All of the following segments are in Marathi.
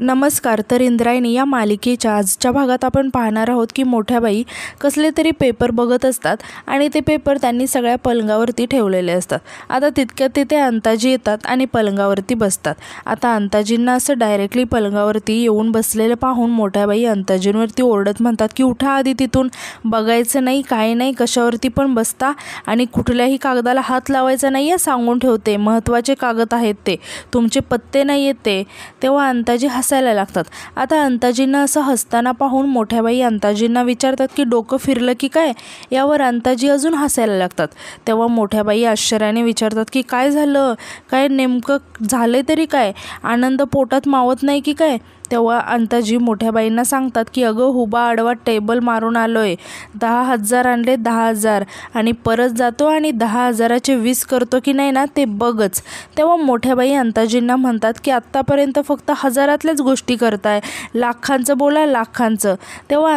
नमस्कार. तर इंद्रायणी या मालिकेच्या आजच्या भागात आपण पाहणार आहोत की मोठ्या बाई कसले तरी पेपर बघत असतात आणि ते पेपर त्यांनी सगळ्या पलंगावरती ठेवलेले असतात. आता तितक्यात तिथे अंताजी येतात आणि पलंगावरती बसतात. आता अंताजींना असं डायरेक्टली पलंगावरती येऊन बसलेलं पाहून मोठ्या बाई अंताजींवरती ओरडत म्हणतात की उठा आधी तिथून, बघायचं नाही, काही नाही, कशावरती पण बसता आणि कुठल्याही कागदाला हात लावायचा नाही आहे, सांगून ठेवते. महत्त्वाचे कागद आहेत ते, तुमचे पत्ते नाही आहेत ते. तेव्हा अंताजी हसायला लागतात. आता अंताजींना असं हसताना पाहून मोठ्याबाई अंताजींना विचारतात की डोकं फिरलं की काय. यावर अंताजी अजून हसायला लागतात. तेव्हा मोठ्याबाई आश्चर्याने विचारतात की काय झालं, काय नेमकं झालंय तरी काय, आनंद पोटात मावत नाही की काय. तेव्हा अंताजी मोठ्याबाईंना सांगतात की अगं हुबा आडवा टेबल मारून आलोय, 10,000 आणले, 10,000 आणि परत जातो आणि 10,000चे 20 करतो की नाही ना ते बघच. तेव्हा मोठ्याबाई अंताजींना म्हणतात की आत्तापर्यंत फक्त हजारातल्याच गोष्टी करताय, लाखांचं बोला, लाखांचं. तेव्हा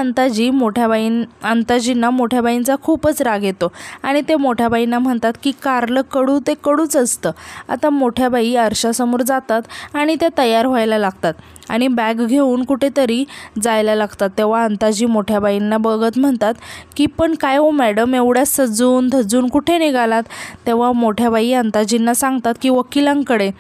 अंताजींना मोठ्याबाईंचा खूपच राग येतो आणि ते मोठ्याबाईंना म्हणतात की कारलं कडू ते कडूच असतं. आता मोठ्याबाई आरशासमोर जातात आणि त्या तयार व्हायला लागतात आणि बॅग घेऊन कुठेतरी जायला लागतात. तेव्हा अंताजी मोठ्याबाईंना बघत म्हणतात की पण काय हो मॅडम, एवढ्या सजून धजून कुठे निघालात. तेव्हा मोठ्याबाई अंताजींना सांगतात की वकिलांकडे.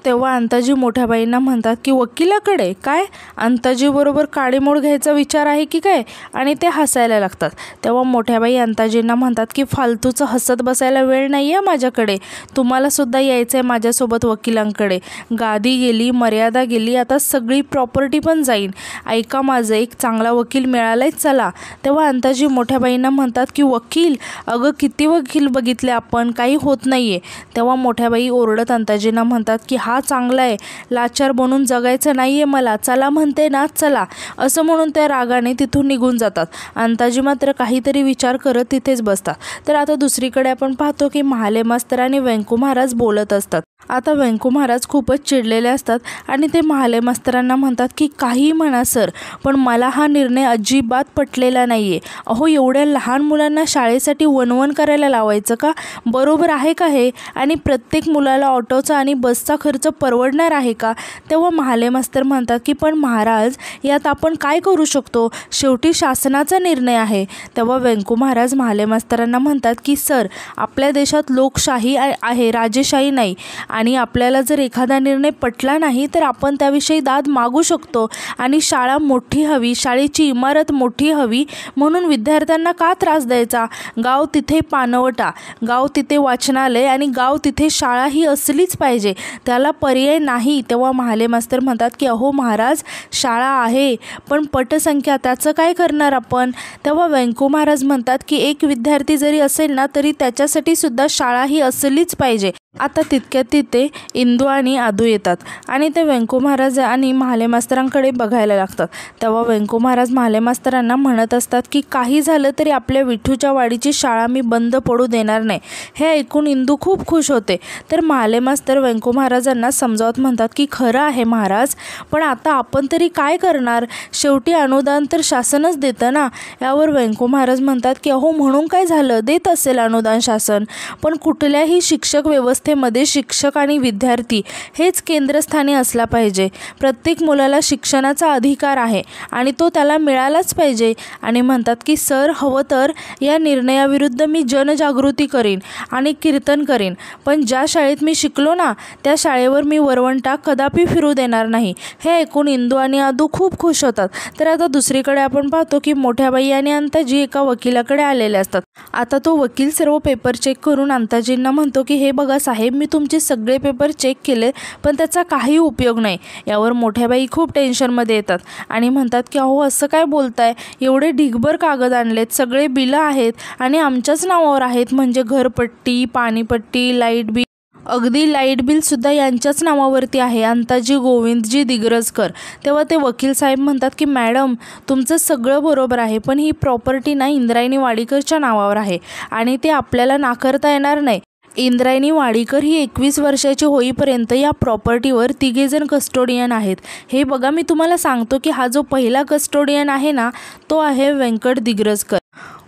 तेव्हा अंताजी मोठ्याबाईंना म्हणतात की वकिलाकडे काय, अंताजीबरोबर काडीमोड घ्यायचा विचार आहे की काय, आणि ते हसायला लागतात. तेव्हा मोठ्याबाई अंताजींना म्हणतात की फालतूचं हसत बसायला वेळ नाही आहे माझ्याकडे, तुम्हालासुद्धा यायचं आहे माझ्यासोबत वकिलांकडे. गादी गेली, मर्यादा गेली, आता सगळी प्रॉपर्टी पण जाईन. ऐका माझं, एक चांगला वकील मिळालाय, चला. तेव्हा अंताजी मोठ्याबाईंना म्हणतात की वकील, अगं किती वकील बघितले आपण, काही होत नाही आहे. तेव्हा मोठ्याबाई ओरडत अंताजींना म्हणतात की हा चांगला आहे, लाचार बनून जगायचं नाही आहे मला, चला म्हणते ना, चला. असं म्हणून त्या रागाने तिथून निघून जातात. अंताजी मात्र काहीतरी विचार करत तिथेच बसतात. तर आता दुसरीकडे आपण पाहतो की महाले मास्तर आणि व्यंकू महाराज बोलत असतात. आता व्यंकू महाराज खूपच चिडलेले असतात आणि ते महाले मास्तरांना म्हणतात की काही म्हणा सर, पण मला हा निर्णय अजिबात पटलेला नाही आहे. अहो, एवढ्या लहान मुलांना शाळेसाठी वणवण करायला लावायचं का, बरोबर आहे का हे, आणि प्रत्येक मुलाला ऑटोचा आणि बसचा खर्च परवडणार आहे का. तेव्हा महाले मास्तर म्हणतात की पण महाराज, यात आपण काय करू शकतो, शेवटी शासनाचा निर्णय आहे. तेव्हा व्यंकू महाराज महाले मास्तरांना म्हणतात की सर, आपल्या देशात लोकशाही आहे, राजेशाही नाही, आणि आपल्याला जर एखादा निर्णय पटला नाही तर आपण त्याविषयी दाद मागू शकतो. आणि शाळा मोठी हवी, शाळेची इमारत मोठी हवी, म्हणून विद्यार्थ्यांना का त्रास द्यायचा. गाव तिथे पानवटा, गाव तिथे वाचनालय आणि गाव तिथे शाळा ही असलीच पाहिजे, त्याला पर्याय नाही. तेव्हा महाले मास्तर म्हणतात की अहो महाराज, शाळा आहे पण पटसंख्या, त्याचं काय करणार आपण. तेव्हा व्यंकू महाराज म्हणतात की एक विद्यार्थी जरी असेल ना तरी त्याच्यासाठी सुद्धा शाळा ही असलीच पाहिजे. आता तितक्यात तिथे इंदू आणि आदू येतात आणि ते व्यंकू महाराज आणि महाले मास्तरांकडे बघायला लागतात. तेव्हा व्यंकू महाराज महाले मास्तरांना म्हणत असतात की काही झालं तरी आपल्या विठूच्या वाडीची शाळा मी बंद पडू देणार नाही. हे ऐकून इंदू खूप खुश होते. तर महाले मास्तर व्यंकू महाराजांना समजावत म्हणतात की खरं आहे महाराज, पण आता आपण तरी काय करणार, शेवटी अनुदान तर शासनच देतं ना. यावर व्यंकू महाराज म्हणतात की अहो म्हणून काय झालं, देत असेल अनुदान शासन, पण कुठल्याही शिक्षक व्यवस्थेमध्ये शिक्षक आणि विद्यार्थी हेच केंद्रस्थानी असला पाहिजे. प्रत्येक मुलाला शिक्षणाचा अधिकार आहे आणि तो त्याला मिळालाच पाहिजे. आणि म्हणतात की सर, हवं तर या निर्णयाविरुद्ध मी जनजागृती करीन आणि कीर्तन करीन, पण ज्या शाळेत मी शिकलो ना त्या शाळेवर मी वरवंटा कदापि फिरू देणार नाही. हे ऐकून इंदू आणि आदू खूप खुश होतात. तर आता दुसरीकडे आपण पाहतो की मोठ्याबाई आणि अंताजी एका वकिलाकडे आलेले असतात. आता तो वकील सर्व पेपर चेक करून अंताजींना म्हणतो की हे बघा साहेब, मी तुमचे सगळे पेपर चेक केले पण त्याचा काही उपयोग नाही. यावर मोठ्याबाई खूप टेन्शनमध्ये येतात आणि म्हणतात की अहो असं काय बोलताय, एवढे ढिगभर कागद आणलेत, सगळे बिलं आहेत आणि आमच्याच नावावर आहेत, म्हणजे घरपट्टी, पाणीपट्टी, लाईट बिल, अगदी लाईट बिलसुद्धा यांच्याच नावावरती आहे, अंताजी गोविंदजी दिग्रजकर. तेव्हा ते वकील साहेब म्हणतात की मॅडम, तुमचं सगळं बरोबर आहे, पण ही प्रॉपर्टी ना इंद्रायणी वाडीकरच्या नावावर आहे आणि ते आपल्याला नाकारता येणार नाही. इंद्रायणी वाडीकर ही 21 वर्षाची होईपर्यंत या प्रॉपर्टीवर तिघेजण कस्टोडियन आहेत. हे बघा, मी तुम्हाला सांगतो की हा जो पहिला कस्टोडियन आहे ना तो आहे व्यंकट दिग्रजकर.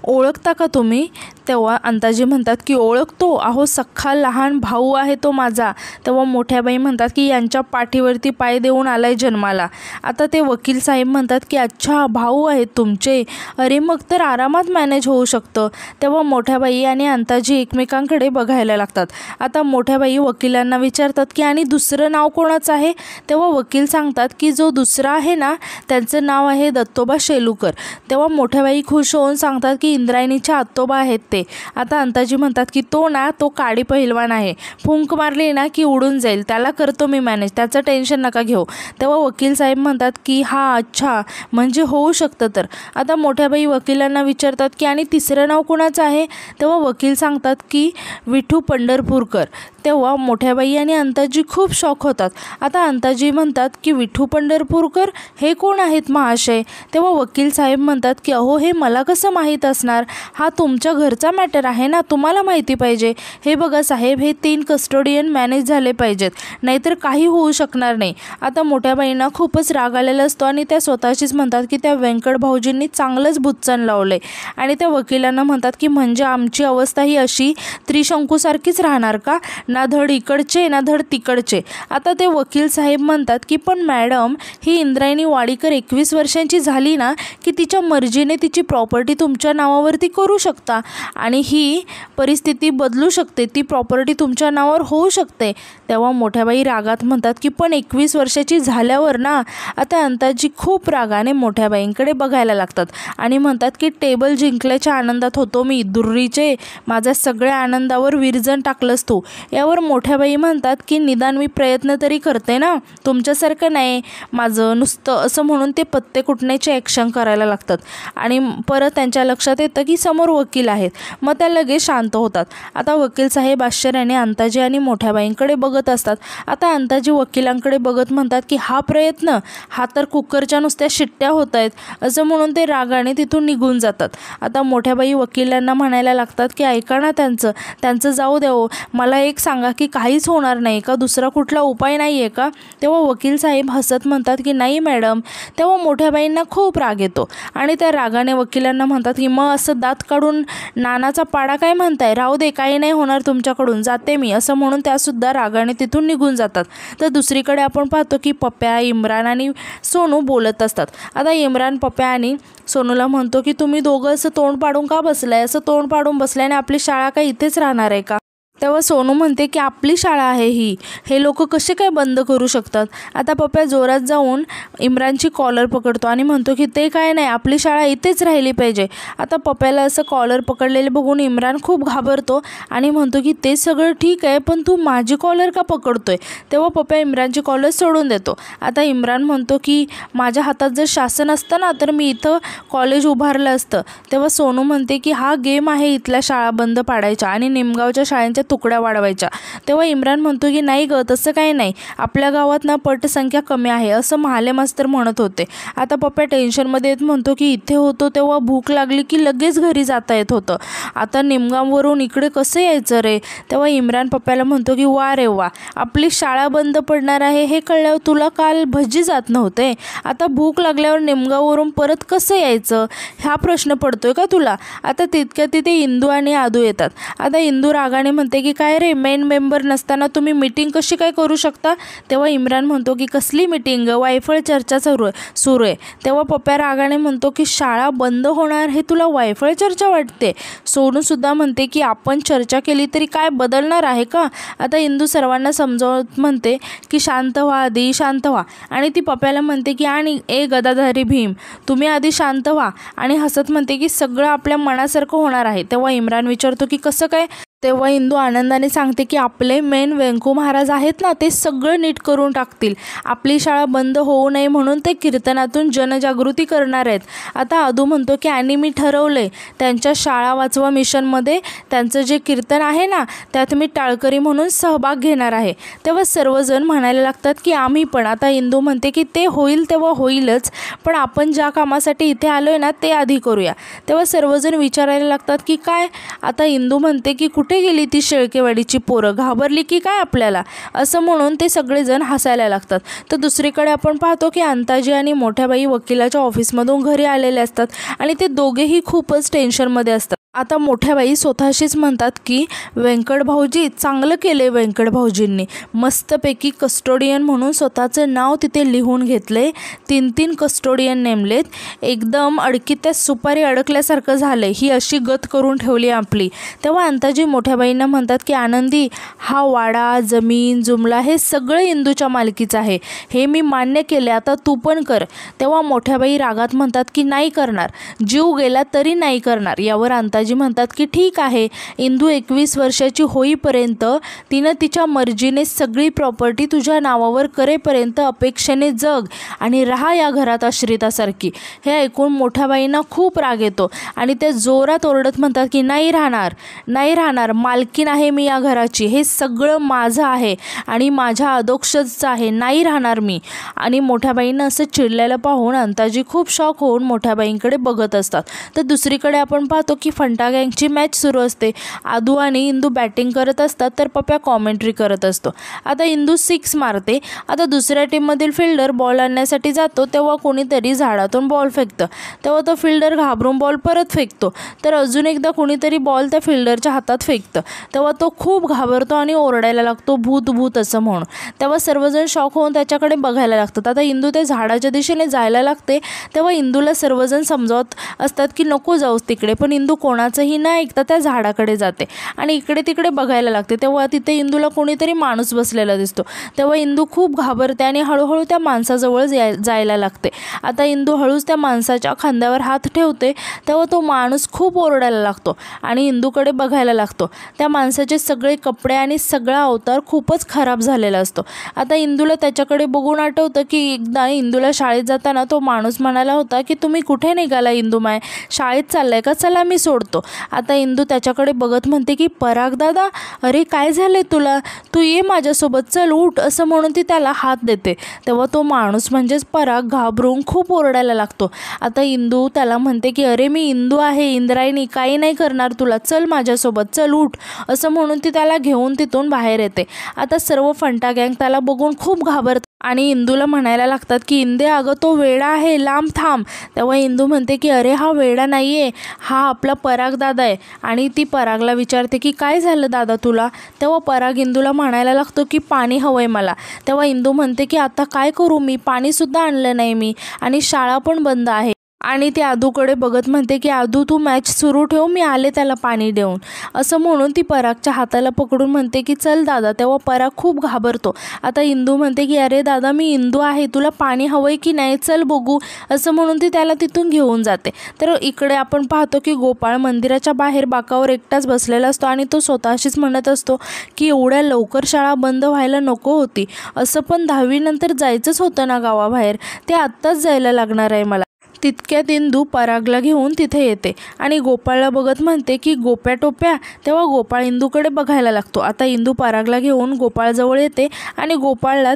ओळखता का तुम्ही? तेव्हा अंताजी म्हणतात की ओळखतो, अहो सख्खा लहान भाऊ आहे तो माझा. तेव्हा मोठ्या बाई म्हणतात की यांच्या पाठीवरती पाय देऊन आलाय जन्माला. आता ते वकील साहेब म्हणतात की अच्छा भाऊ आहेत तुमचे, अरे मग तर आरामात मॅनेज होऊ शकतं. तेव्हा मोठ्या बाई आणि अंताजी एकमेकांकडे बघायला लागतात. आता मोठ्या बाई वकिलांना विचारतात की आणि दुसरं नाव कोणाचं आहे? तेव्हा वकील सांगतात की जो दुसरा आहे ना त्यांचं नाव आहे दत्तोबा शेलूकर. तेव्हा मोठ्या बाई खुश होऊन सांगतात की इंद्रायणीच्या आत्तोबा आहेत ते. आता अंताजी म्हणतात की तो काडी पहिलवान आहे, फुंक मारली ना की उडून जाईल, त्याला करतो मी मॅनेज, त्याचं टेन्शन नका घेऊ. तेव्हा वकील साहेब म्हणतात की हा अच्छा, म्हणजे होऊ शकतं तर. आता मोठ्या बाई वकिलांना विचारतात की आणि तिसरं नाव कोणाचं आहे? तेव्हा वकील सांगतात की विठू पंढरपूरकर. तेव्हा मोठ्या बाई आणि अंताजी खूप शॉक होतात. आता अंताजी म्हणतात की विठू पंढरपूरकर हे कोण आहेत महाशय? तेव्हा वकील साहेब म्हणतात की अहो हे मला कसं माहीत असणार, हा तुमच्या घरचा मॅटर आहे ना, तुम्हाला माहिती पाहिजे. हे बघा साहेब, हे 3 कस्टोडियन मॅनेज झाले पाहिजेत, नाहीतर काही होऊ शकणार नाही. आता मोठ्या बाईंना खूपच राग आलेला असतो आणि त्या स्वतःशीच म्हणतात की त्या व्यंकट भाऊजींनी चांगलंच भुत्चन लावलंय. आणि त्या वकिलांना म्हणतात की म्हणजे आमची अवस्था ही अशी त्रिशंकूसारखीच राहणार का, ना धड इकडचे ना धड तिकडचे. आता ते वकील साहेब म्हणतात की पण मॅडम, ही इंद्रायणी वाडीकर 21 वर्षांची झाली ना की तिच्या मर्जीने तिची प्रॉपर्टी तुमच्या नावावरती करू शकता आणि ही परिस्थिती बदलू शकते, ती प्रॉपर्टी तुमच्या नावावर होऊ शकते. तेव्हा मोठ्याबाई रागात म्हणतात की पण 21 वर्षाची झाल्यावर ना. आता अंताजी खूप रागाने मोठ्याबाईंकडे बघायला लागतात आणि म्हणतात की टेबल जिंकल्याच्या आनंदात होतो मी, दुर्रीचे, माझ्या सगळ्या आनंदावर विरजण टाकलंस तू. यावर मोठ्याबाई म्हणतात की निदान मी प्रयत्न तरी करते ना, तुमच्यासारखं नाही माझं नुसतं असं म्हणून ते पत्ते कुटण्याचे ॲक्शन करायला लागतात. आणि परत त्यांच्या लक्षात येतं की समोर वकील आहेत, मग त्या लगेच शांत होतात. आता वकील साहेब आश्चर्याने अंताजी आणि मोठ्याबाईंकडे बघत असतात. आता अंताजी वकिलांकडे बघत म्हणतात की हा प्रयत्न, हा तर कुकरच्या नुसत्या शिट्ट्या होत आहेत, असं म्हणून ते रागाने तिथून निघून जातात. आता मोठ्याबाई वकिलांना म्हणायला लागतात की ऐका ना, त्यांचं जाऊ द्या हो, मला एक सांगा की काहीच होणार नाही का, दुसरा कुठला उपाय नाही आहे का? तेव्हा वकील साहेब हसत म्हणतात की नाही मॅडम. तेव्हा मोठ्याबाईंना खूप राग येतो आणि त्या रागाने वकिलांना म्हणतात की मग असं दात काढून नानाचा पाडा काय म्हणताय, राहू दे, काही नाही होणार तुमच्याकडून, जाते मी, असं म्हणून त्यासुद्धा रागाने तिथून निघून जातात. तर दुसरीकडे आपण पाहतो की पप्प्या, इम्रान आणि सोनू बोलत असतात. आता इम्रान पप्प्या आणि सोनूला म्हणतो की तुम्ही दोघं असं तोंड पाडून का बसलाय, असं तोंड पाडून बसल्याने आपली शाळा काय इथेच राहणार आहे का? तेव्हा सोनू म्हणते की आपली शाळा आहे ही, हे लोक कसे काय बंद करू शकतात? आता पप्प्या जोरात जाऊन इम्रानची कॉलर पकडतो आणि म्हणतो की ते काय नाही, आपली शाळा इथेच राहिली पाहिजे. आता पप्प्याला असं कॉलर पकडलेले बघून इम्रान खूप घाबरतो आणि म्हणतो की ते सगळं ठीक आहे, पण तू माझी कॉलर का पकडतोय? तेव्हा पप्प्या इम्रानची कॉलर सोडून देतो. आता इम्रान म्हणतो की माझ्या हातात जर शासन असतं ना तर मी इथं कॉलेज उभारलं असतं. तेव्हा सोनू म्हणते की हा गेम आहे इथल्या शाळा बंद पाडायच्या आणि निमगावच्या शाळांच्या तुकड्या वाढवायच्या. तेव्हा इम्रान म्हणतो की नाही ग, तसं काही नाही, आपल्या गावात ना पटसंख्या कमी आहे असं महाले मास्तर म्हणत होते. आता पप्प्या टेन्शनमध्ये येत म्हणतो की इथे होतो तेव्हा भूक लागली की लगेच घरी जाता येत होतं, आता निमगाववरून इकडे कसं यायचं रे? तेव्हा इम्रान पप्प्याला म्हणतो की वा रे वा, आपली शाळा बंद पडणार आहे हे कळल्यावर तुला काल भजी जात नव्हते, आता भूक लागल्यावर निमगाववरून परत कसं यायचं हा प्रश्न पडतोय का तुला? आता तितक्या तिथे इंदू आणि आदू येतात. आता इंदू रागाने म्हणते की काय रे, मेन मेंबर नसताना तुम्ही मीटिंग कशी काय करू शकता? तेव्हा इम्रान म्हणतो की कसली मीटिंग, वायफळ चर्चा सुरू आहे. तेव्हा पप्प्या रागाने म्हणतो की शाळा बंद होणार हे तुला वायफळ चर्चा वाटते? सोनूसुद्धा म्हणते की आपण चर्चा केली तरी काय बदलणार आहे का? आता इंदू सर्वांना समजावत म्हणते की शांत व्हा आधी, शांत व्हा. आणि ती पप्प्याला म्हणते की आणि गदाधारी भीम, तुम्ही आधी शांत व्हा. आणि हसत म्हणते की सगळं आपल्या मनासारखं होणार आहे. तेव्हा इम्रान विचारतो की कसं काय? तेव्हा इंदू आनंदाने सांगते की आपले मेन व्यंकू महाराज आहेत ना, ते सगळं नीट करून टाकतील, आपली शाळा बंद होऊ नये म्हणून ते कीर्तनातून जनजागृती करणार आहेत. आता आदू म्हणतो की आणि मी ठरवलंय, त्यांच्या शाळा वाचवा मिशनमध्ये त्यांचं जे कीर्तन आहे ना त्यात मी टाळकरी म्हणून सहभाग घेणार आहे. तेव्हा सर्वजण म्हणायला लागतात की आम्ही पण. आता इंदू म्हणते की ते होईल तेव्हा होईलच, पण आपण ज्या कामासाठी इथे आलोय ना ते आधी करूया. तेव्हा सर्वजण विचारायला लागतात की काय? आता इंदू म्हणते की कुठे कुठे गेली ती शेळकेवाडीची पोरं, घाबरली की काय आपल्याला, असं म्हणून ते सगळेजण हसायला लागतात. तर दुसरीकडे आपण पाहतो की अंताजी आणि मोठ्याबाई वकिलाच्या ऑफिसमधून घरी आलेले असतात आणि ते दोघेही खूपच टेन्शनमध्ये असतात. आता मोठ्याबाई स्वतःशीच म्हणतात की व्यंकट भाऊजी, चांगलं केले व्यंकट भाऊजींनी, मस्तपैकी कस्टोडियन म्हणून स्वतःचं नाव तिथे लिहून घेतले, 3 कस्टोडियन नेमलेत, एकदम अडकीत सुपारी अडकल्यासारखं झालं, ही अशी गत करून ठेवली आपली. तेव्हा अंताजी मोठ्याबाईंना म्हणतात की आनंदी, हा वाडा, जमीन, जुमला हे सगळं इंदूच्या मालकीचं आहे, हे मी मान्य केले, आता तू पण कर. तेव्हा मोठ्याबाई रागात म्हणतात की नाही करणार, जीव गेला तरी नाही करणार. यावर अंताजी म्हणतात की ठीक आहे, इंदू 21 वर्षाची होईपर्यंत तिनं तिच्या मर्जीने सगळी प्रॉपर्टी तुझ्या नावावर करेपर्यंत अपेक्षेने जग आणि राहा या घरात आश्रितासारखी. हे ऐकून मोठ्याबाईंना खूप राग येतो आणि ते जोरात ओरडत म्हणतात की नाही राहणार, नाही राहणार, मालकीन आहे मी या घराची, हे सगळं माझं आहे आणि माझ्या अधोक्षजचं आहे, नाही राहणार मी. आणि मोठ्याबाईंना असं चिडलेलं पाहून अंताजी खूप शॉक होऊन मोठ्याबाईंकडे बघत असतात. तर दुसरीकडे आपण पाहतो की फंटा गँगची मॅच सुरू असते. आदू आणि इंदू बॅटिंग करत असतात तर पप्या कॉमेंट्री करत असतो. आता इंदू 6 मारते. आता दुसऱ्या टीममधील फिल्डर बॉल आणण्यासाठी जातो तेव्हा कोणीतरी झाडातून बॉल फेकतं. तेव्हा तो फिल्डर घाबरून बॉल परत फेकतो. तर अजून एकदा कोणीतरी बॉल त्या फिल्डरच्या हातात फेकतं. तेव्हा तो खूप घाबरतो आणि ओरडायला लागतो, भूत भूत असं म्हणून. तेव्हा सर्वजण शॉक होऊन त्याच्याकडे बघायला लागतात. आता इंदू त्या झाडाच्या दिशेने जायला लागते. तेव्हा इंदूला सर्वजण समजावत असतात की नको जाऊस तिकडे, पण इंदू कोणाचंही न ऐकता त्या झाडाकडे जाते आणि इकडे तिकडे बघायला लागते. तेव्हा तिथे इंदूला कोणीतरी माणूस बसलेला दिसतो. तेव्हा इंदू खूप घाबरते आणि हळूहळू त्या माणसाजवळ जायला लागते. आता इंदू हळूच त्या माणसाच्या खांद्यावर हात ठेवते. तेव्हा तो माणूस खूप ओरडायला लागतो आणि इंदूकडे बघायला लागतो. त्या माणसाचे सगळे कपडे आणि सगळा अवतार खूपच खराब झालेला असतो. आता इंदूला त्याच्याकडे बघून आठवतं की एकदा इंदूला शाळेत जाताना तो माणूस म्हणाला होता की तुम्ही कुठे निघाला इंदूमाय, शाळेत चाललाय का, चला मी सोडतो. आता इंदू त्याच्याकडे बघत म्हणते की पराग दादा, अरे काय झालंय तुला, तू ये माझ्यासोबत, चल उठ, असं म्हणून ती त्याला हात देते. तेव्हा तो माणूस म्हणजेच पराग घाबरून खूप ओरडायला लागतो. आता इंदू त्याला म्हणते की अरे मी इंदू आहे, इंद्रायणी, काही नाही करणार तुला, चल माझ्यासोबत, चल उठ, असं म्हणून ती त्याला घेऊन तिथून बाहेर येते. आता सर्व फंटा गँग त्याला बघून खूप घाबरतात आणि इंदूला म्हणायला लागतात की इंदे अगं तो वेडा आहे, लांब थांब. तेव्हा इंदू म्हणते की अरे हा वेडा नाही आहे, हा आपला पराग दादा आहे. आणि ती परागला विचारते की काय झालं दादा तुला. तेव्हा पराग इंदूला म्हणायला लागतो की पाणी हवं आहे मला. तेव्हा इंदू म्हणते की आता काय करू, मी पाणीसुद्धा आणलं नाही मी आणि शाळा पण बंद आहे. आणि ती आदूकडे बघत म्हणते की आदू तू मॅच सुरू ठेव, मी आले त्याला पाणी देऊन, असं म्हणून ती परागच्या हाताला पकडून म्हणते की चल दादा. तेव्हा पराग खूप घाबरतो. आता इंदू म्हणते की अरे दादा मी इंदू आहे, तुला पाणी हवंय की नाही, चल बघू, असं म्हणून ती त्याला तिथून घेऊन जाते. तर इकडे आपण पाहतो की गोपाळ मंदिराच्या बाहेर बाकावर एकटाच बसलेला असतो आणि तो स्वतःशीच म्हणत असतो की एवढ्या लवकर शाळा बंद व्हायला नको होती, असं पण 10वी नंतर जायचंच होतं ना गावाबाहेर, ते आत्ताच जायला लागणार आहे मला. तितक्यात इंदू परागला घेऊन तिथे येते आणि गोपाळला बघत म्हणते की गोप्या टोप्या. तेव्हा गोपाळ इंदूकडे बघायला लागतो. आता इंदू परागला घेऊन गोपाळजवळ येते आणि गोपाळला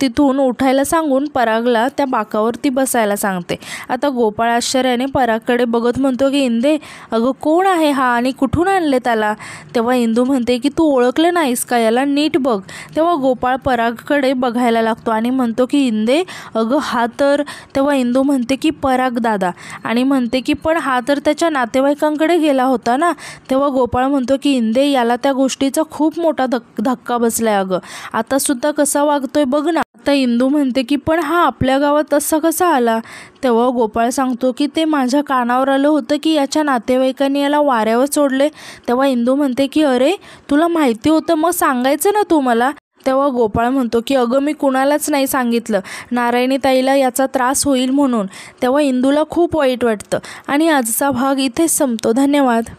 तिथून उठायला सांगून परागला त्या बाकावरती बसायला सांगते. आता गोपाळ आश्चर्याने परागकडे बघत म्हणतो की इंदे अगं कोण आहे हा आणि कुठून आणले त्याला. तेव्हा इंदू म्हणते की तू ओळखलं नाहीस का, याला नीट बघ. तेव्हा गोपाळ परागकडे बघायला लागतो आणि म्हणतो की इंदे अगं हा तर. तेव्हा इंदू म्हणते की पराग दादा आणि म्हणते की पण हा तर त्याच्या नातेवाईकांकडे गेला होता ना. तेव्हा गोपाळ म्हणतो की इंदे याला त्या गोष्टीचा खूप मोठा धक्का बसलाय अगं, आता सुद्धा कसा वागतोय बघ ना. आता इंदू म्हणते की पण हा आपल्या गावात तसा कसा आला. तेव्हा गोपाळ सांगतो की ते माझ्या कानावर आलं होतं की याच्या नातेवाईकांनी याला वाऱ्यावर सोडले. तेव्हा इंदू म्हणते की अरे तुला माहिती होतं, मग सांगायचं ना तू मला. तेव्हा गोपाळ म्हणतो की अगं मी कुणालाच नाही सांगितलं, नारायणी ताईला याचा त्रास होईल म्हणून. तेव्हा इंदूला खूप वाईट वाटतं आणि आजचा भाग इथेच संपतो. धन्यवाद.